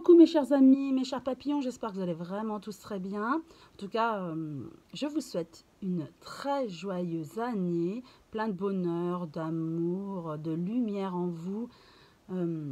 Coucou mes chers amis, mes chers papillons, j'espère que vous allez vraiment tous très bien. En tout cas, je vous souhaite une très joyeuse année, plein de bonheur, d'amour, de lumière en vous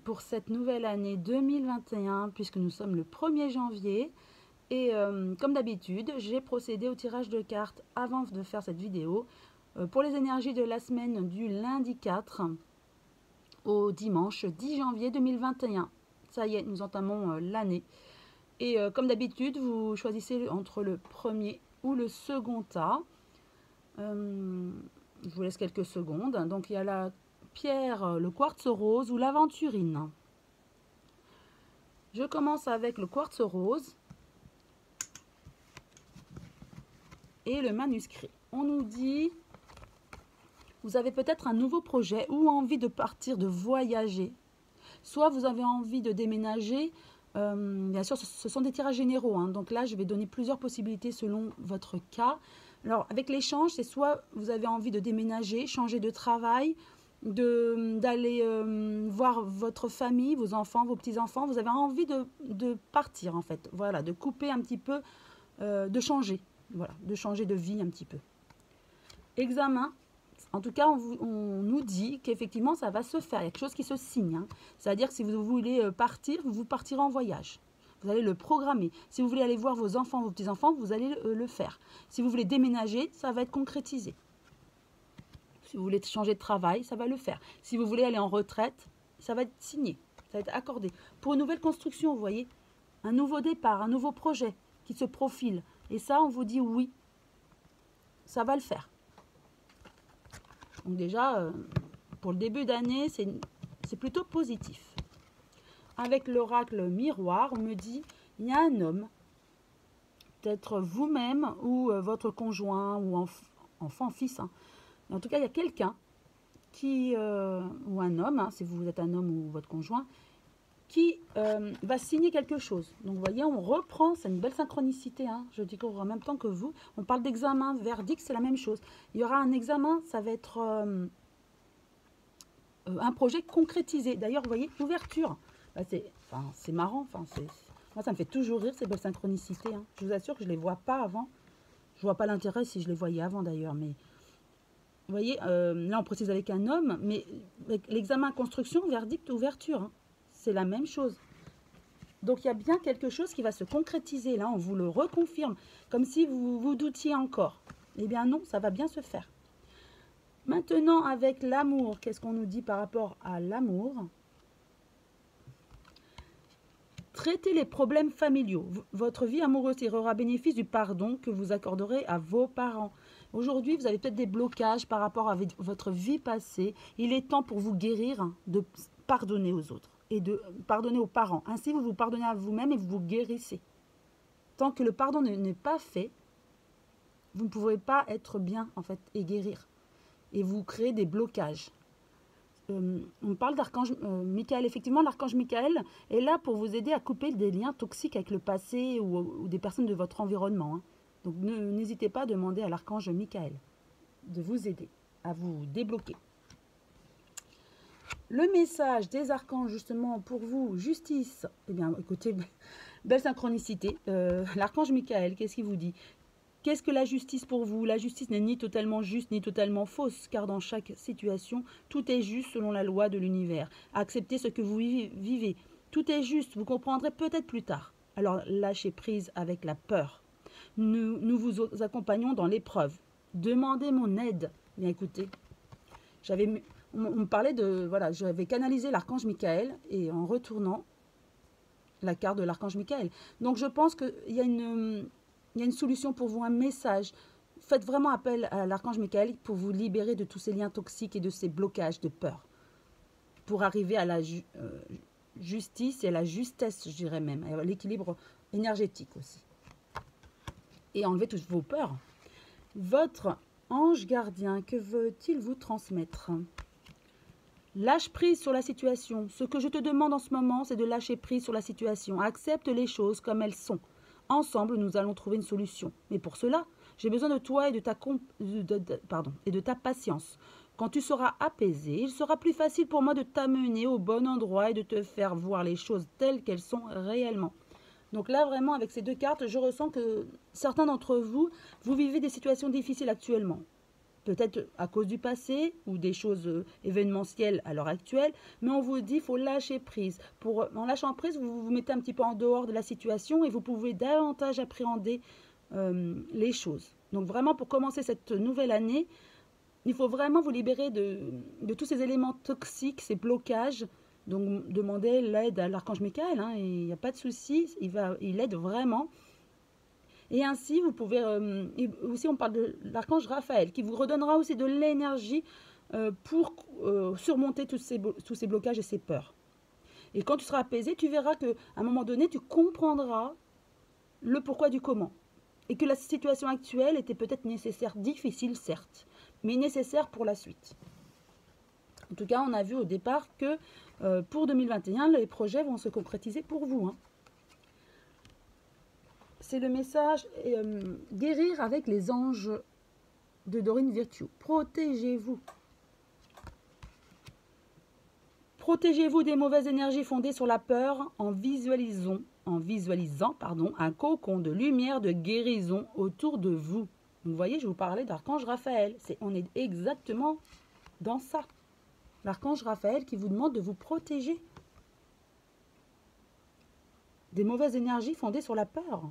pour cette nouvelle année 2021, puisque nous sommes le 1er janvier. Et comme d'habitude, j'ai procédé au tirage de cartes avant de faire cette vidéo pour les énergies de la semaine du lundi 4 au dimanche 10 janvier 2021. Ça y est, nous entamons l'année. Et comme d'habitude, vous choisissez entre le premier ou le second tas. Je vous laisse quelques secondes. Donc il y a la pierre, le quartz rose ou l'aventurine. Je commence avec le quartz rose et le manuscrit. On nous dit, vous avez peut-être un nouveau projet ou envie de partir, de voyager. Soit vous avez envie de déménager, bien sûr ce sont des tirages généraux, hein, donc là je vais donner plusieurs possibilités selon votre cas. Alors avec l'échange, c'est soit vous avez envie de déménager, changer de travail, d'aller voir votre famille, vos enfants, vos petits-enfants, vous avez envie de partir en fait, voilà, de couper un petit peu, de changer, voilà, de changer de vie un petit peu. Examen. En tout cas, on nous dit qu'effectivement, ça va se faire. Il y a quelque chose qui se signe. Hein. C'est-à-dire que si vous voulez partir, vous partirez en voyage. Vous allez le programmer. Si vous voulez aller voir vos enfants, vos petits-enfants, vous allez le faire. Si vous voulez déménager, ça va être concrétisé. Si vous voulez changer de travail, ça va le faire. Si vous voulez aller en retraite, ça va être signé. Ça va être accordé. Pour une nouvelle construction, vous voyez, un nouveau départ, un nouveau projet qui se profile. Et ça, on vous dit oui, ça va le faire. Donc déjà, pour le début d'année, c'est plutôt positif. Avec l'oracle miroir, on me dit, il y a un homme, peut-être vous-même ou votre conjoint ou enfant, fils. Hein. En tout cas, il y a quelqu'un qui, ou un homme, hein, si vous êtes un homme ou votre conjoint, qui va signer quelque chose. Donc vous voyez, on reprend, c'est une belle synchronicité, hein, je découvre en même temps que vous. On parle d'examen, verdict, c'est la même chose. Il y aura un examen, ça va être un projet concrétisé. D'ailleurs, vous voyez, ouverture. Bah, c'est marrant, moi ça me fait toujours rire ces belles synchronicités. Hein. Je vous assure que je ne les vois pas avant. Je ne vois pas l'intérêt si je les voyais avant d'ailleurs, mais vous voyez, là on précise avec un homme, mais l'examen construction, verdict, ouverture. Hein. C'est la même chose. Donc, il y a bien quelque chose qui va se concrétiser. Là, on vous le reconfirme. Comme si vous vous doutiez encore. Eh bien non, ça va bien se faire. Maintenant, avec l'amour, qu'est-ce qu'on nous dit par rapport à l'amour? Traitez les problèmes familiaux. Votre vie amoureuse tirera bénéfice du pardon que vous accorderez à vos parents. Aujourd'hui, vous avez peut-être des blocages par rapport à votre vie passée. Il est temps pour vous guérir de pardonner aux autres et de pardonner aux parents. Ainsi, vous vous pardonnez à vous-même et vous vous guérissez. Tant que le pardon n'est pas fait, vous ne pourrez pas être bien, en fait, et guérir. Et vous créez des blocages. On parle d'archange Michael. Effectivement, l'archange Michael est là pour vous aider à couper des liens toxiques avec le passé ou des personnes de votre environnement. Hein. Donc, n'hésitez pas à demander à l'archange Michael de vous aider à vous débloquer. Le message des archanges, justement, pour vous, justice. Eh bien, écoutez, belle synchronicité. L'archange Michael, qu'est-ce qu'il vous dit? Qu'est-ce que la justice pour vous? La justice n'est ni totalement juste, ni totalement fausse, car dans chaque situation, tout est juste selon la loi de l'univers. Acceptez ce que vous vivez. Tout est juste, vous comprendrez peut-être plus tard. Alors, lâchez prise avec la peur. Nous vous accompagnons dans l'épreuve. Demandez mon aide. Bien, écoutez, on me parlait de, voilà, j'avais canalisé l'archange Michael et en retournant la carte de l'archange Michael. Donc je pense qu'il y a une solution pour vous, un message. Faites vraiment appel à l'archange Michael pour vous libérer de tous ces liens toxiques et de ces blocages de peur. Pour arriver à la justice et à la justesse, je dirais même, à l'équilibre énergétique aussi. Et enlever toutes vos peurs. Votre ange gardien, que veut-il vous transmettre ? Lâche prise sur la situation. Ce que je te demande en ce moment, c'est de lâcher prise sur la situation. Accepte les choses comme elles sont. Ensemble, nous allons trouver une solution. Mais pour cela, j'ai besoin de toi et de ta patience. Quand tu seras apaisé, il sera plus facile pour moi de t'amener au bon endroit et de te faire voir les choses telles qu'elles sont réellement. Donc là, vraiment, avec ces deux cartes, je ressens que certains d'entre vous, vous vivez des situations difficiles actuellement. Peut-être à cause du passé ou des choses événementielles à l'heure actuelle, mais on vous dit qu'il faut lâcher prise. En lâchant prise, vous vous mettez un petit peu en dehors de la situation et vous pouvez davantage appréhender les choses. Donc vraiment, pour commencer cette nouvelle année, il faut vraiment vous libérer de tous ces éléments toxiques, ces blocages. Donc demandez l'aide à l'archange Michael, hein, il n'y a pas de souci, il aide vraiment. Et ainsi, vous pouvez, aussi on parle de l'archange Raphaël, qui vous redonnera aussi de l'énergie pour surmonter tous ces blocages et ces peurs. Et quand tu seras apaisé, tu verras qu'à un moment donné, tu comprendras le pourquoi du comment. Et que la situation actuelle était peut-être nécessaire, difficile certes, mais nécessaire pour la suite. En tout cas, on a vu au départ que pour 2021, les projets vont se concrétiser pour vous, hein. C'est le message guérir avec les anges de Dorine Virtue. Protégez-vous. Protégez-vous des mauvaises énergies fondées sur la peur en visualisant un cocon de lumière de guérison autour de vous. Vous voyez, je vous parlais d'archange Raphaël. On est exactement dans ça. L'archange Raphaël qui vous demande de vous protéger des mauvaises énergies fondées sur la peur.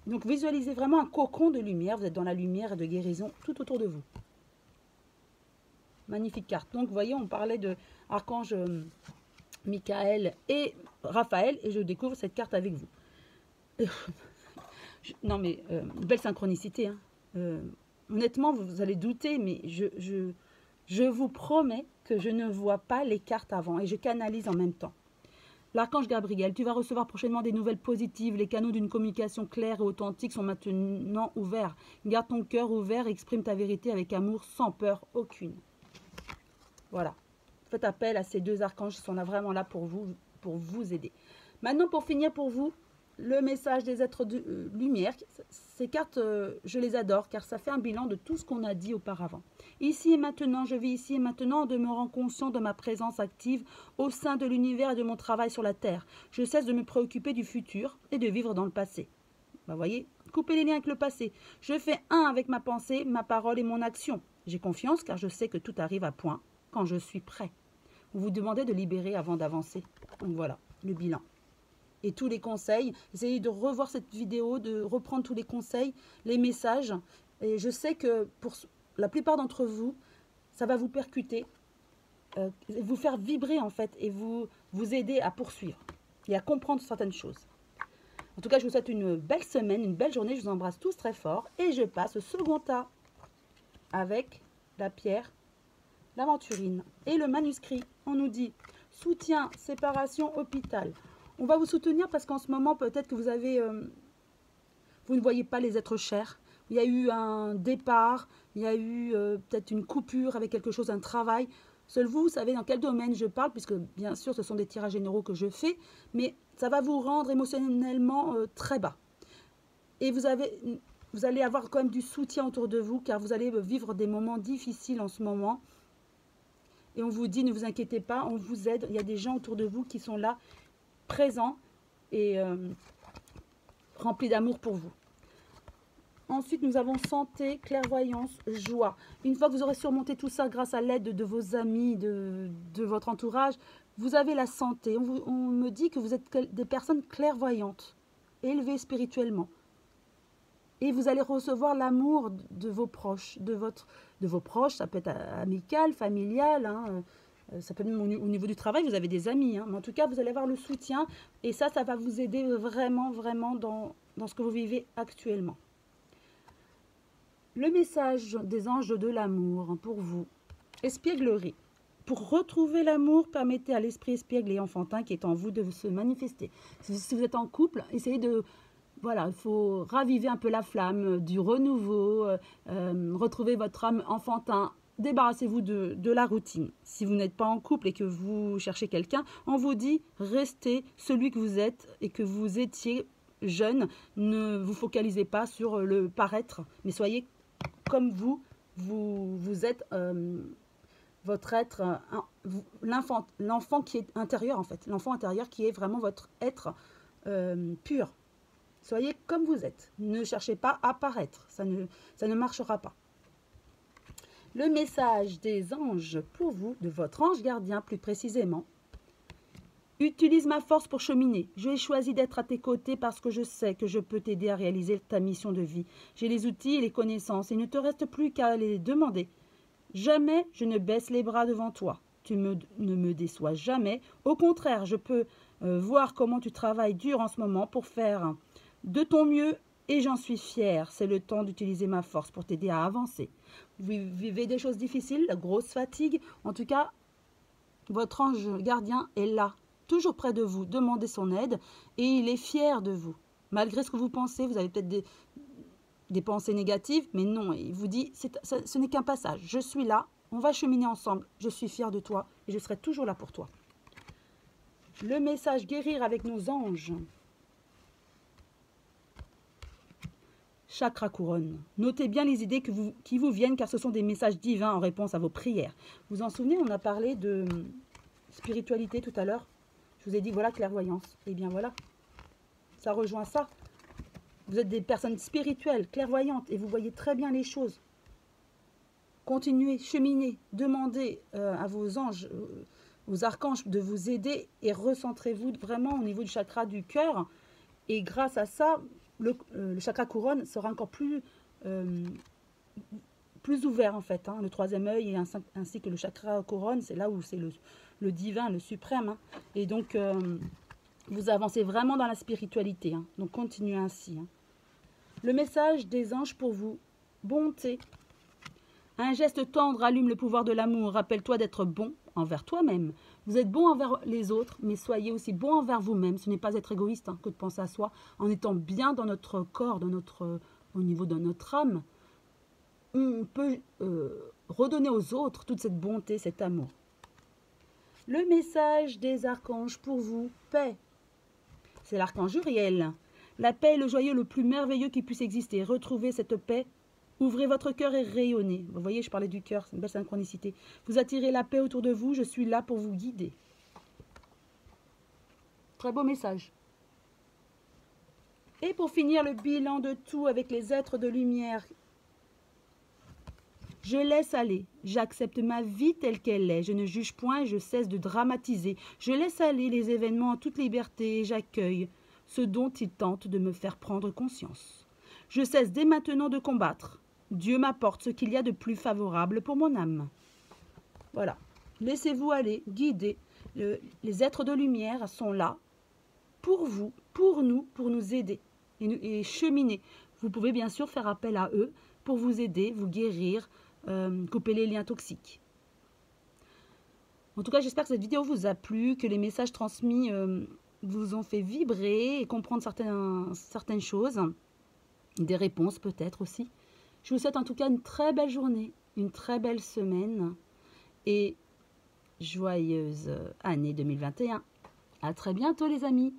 Donc visualisez vraiment un cocon de lumière. Vous êtes dans la lumière et de guérison tout autour de vous. Magnifique carte. Donc vous voyez, on parlait de archange Michael et Raphaël et je découvre cette carte avec vous. Non mais, belle synchronicité. Hein. Honnêtement, vous allez douter, mais je vous promets que je ne vois pas les cartes avant et je canalise en même temps. L'archange Gabriel, tu vas recevoir prochainement des nouvelles positives. Les canaux d'une communication claire et authentique sont maintenant ouverts. Garde ton cœur ouvert et exprime ta vérité avec amour, sans peur aucune. Voilà. Faites appel à ces deux archanges qui sont là vraiment là pour vous aider. Maintenant, pour finir pour vous, le message des êtres de lumière. Ces cartes, je les adore car ça fait un bilan de tout ce qu'on a dit auparavant. Ici et maintenant, je vis ici et maintenant en demeurant conscient de ma présence active au sein de l'univers et de mon travail sur la Terre. Je cesse de me préoccuper du futur et de vivre dans le passé. Vous voyez, coupez les liens avec le passé. Je fais un avec ma pensée, ma parole et mon action. J'ai confiance car je sais que tout arrive à point quand je suis prêt. Vous vous demandez de libérer avant d'avancer. Donc voilà, le bilan. Et tous les conseils, essayez de revoir cette vidéo, de reprendre tous les conseils, les messages. Et je sais que pour la plupart d'entre vous, ça va vous percuter, vous faire vibrer en fait et vous aider à poursuivre et à comprendre certaines choses. En tout cas, je vous souhaite une belle semaine, une belle journée. Je vous embrasse tous très fort et je passe au second tas avec la pierre, l'aventurine et le manuscrit. On nous dit soutien, séparation, hôpital. On va vous soutenir parce qu'en ce moment, peut-être que vous ne voyez pas les êtres chers. Il y a eu un départ, il y a eu peut-être une coupure avec quelque chose, un travail. Seul vous savez dans quel domaine je parle, puisque bien sûr, ce sont des tirages généraux que je fais, mais ça va vous rendre émotionnellement très bas. Et vous allez avoir quand même du soutien autour de vous, car vous allez vivre des moments difficiles en ce moment. Et on vous dit, ne vous inquiétez pas, on vous aide. Il y a des gens autour de vous qui sont là, présents et remplis d'amour pour vous. Ensuite, nous avons santé, clairvoyance, joie. Une fois que vous aurez surmonté tout ça grâce à l'aide de vos amis, de votre entourage, vous avez la santé. On me dit que vous êtes des personnes clairvoyantes, élevées spirituellement. Et vous allez recevoir l'amour de vos proches, de vos proches, ça peut être amical, familial, hein, ça peut être au niveau du travail, vous avez des amis, hein, mais en tout cas, vous allez avoir le soutien et ça va vous aider vraiment, vraiment dans ce que vous vivez actuellement. Le message des anges de l'amour pour vous. Espièglerie. Pour retrouver l'amour, permettez à l'esprit espiègle et enfantin qui est en vous de se manifester. Si vous êtes en couple, essayez de... Voilà, il faut raviver un peu la flamme du renouveau, retrouver votre âme enfantin. Débarrassez-vous de la routine. Si vous n'êtes pas en couple et que vous cherchez quelqu'un, on vous dit restez celui que vous êtes et que vous étiez jeune. Ne vous focalisez pas sur le paraître, mais soyez comme vous êtes votre être, l'enfant qui est intérieur en fait, l'enfant intérieur qui est vraiment votre être pur. Soyez comme vous êtes, ne cherchez pas à paraître, ça ne marchera pas. Le message des anges pour vous, de votre ange gardien plus précisément. Utilise ma force pour cheminer. J'ai choisi d'être à tes côtés parce que je sais que je peux t'aider à réaliser ta mission de vie. J'ai les outils et les connaissances et il ne te reste plus qu'à les demander. Jamais je ne baisse les bras devant toi. Tu ne me déçois jamais. Au contraire, je peux voir comment tu travailles dur en ce moment pour faire de ton mieux et j'en suis fière. C'est le temps d'utiliser ma force pour t'aider à avancer. Vous vivez des choses difficiles, la grosse fatigue. En tout cas, votre ange gardien est là, toujours près de vous. Demandez son aide et il est fier de vous. Malgré ce que vous pensez, vous avez peut-être des pensées négatives, mais non, il vous dit, ce n'est qu'un passage. Je suis là, on va cheminer ensemble. Je suis fière de toi et je serai toujours là pour toi. Le message guérir avec nos anges. Chakra couronne. Notez bien les idées qui vous viennent car ce sont des messages divins en réponse à vos prières. Vous vous en souvenez, on a parlé de spiritualité tout à l'heure. Je vous ai dit, voilà, clairvoyance. Eh bien voilà, ça rejoint ça. Vous êtes des personnes spirituelles, clairvoyantes et vous voyez très bien les choses. Continuez, cheminez, demandez à vos anges, aux archanges de vous aider et recentrez-vous vraiment au niveau du chakra du cœur. Et grâce à ça, le chakra couronne sera encore plus ouvert en fait. Hein. Le troisième œil ainsi que le chakra couronne, c'est là où c'est le divin, le suprême. Hein. Et donc, vous avancez vraiment dans la spiritualité. Hein. Donc, continuez ainsi. Hein. Le message des anges pour vous. Bonté. Un geste tendre allume le pouvoir de l'amour. Rappelle-toi d'être bon envers toi-même. Vous êtes bon envers les autres, mais soyez aussi bon envers vous-même. Ce n'est pas être égoïste que de penser à soi, en étant bien dans notre corps, au niveau de notre âme. On peut redonner aux autres toute cette bonté, cet amour. Le message des archanges pour vous, paix. C'est l'archange Uriel. La paix est le joyau le plus merveilleux qui puisse exister. Retrouvez cette paix. Ouvrez votre cœur et rayonnez. Vous voyez, je parlais du cœur, c'est une belle synchronicité. Vous attirez la paix autour de vous, je suis là pour vous guider. Très beau message. Et pour finir, le bilan de tout avec les êtres de lumière. Je laisse aller, j'accepte ma vie telle qu'elle est, je ne juge point et je cesse de dramatiser. Je laisse aller les événements en toute liberté et j'accueille ce dont ils tentent de me faire prendre conscience. Je cesse dès maintenant de combattre. Dieu m'apporte ce qu'il y a de plus favorable pour mon âme. Voilà. Laissez-vous aller, guider. Les êtres de lumière sont là pour vous, pour nous aider et cheminer. Vous pouvez bien sûr faire appel à eux pour vous aider, vous guérir, couper les liens toxiques. En tout cas, j'espère que cette vidéo vous a plu, que les messages transmis vous ont fait vibrer et comprendre certaines choses, des réponses peut-être aussi. Je vous souhaite en tout cas une très belle journée, une très belle semaine et joyeuse année 2021. À très bientôt les amis.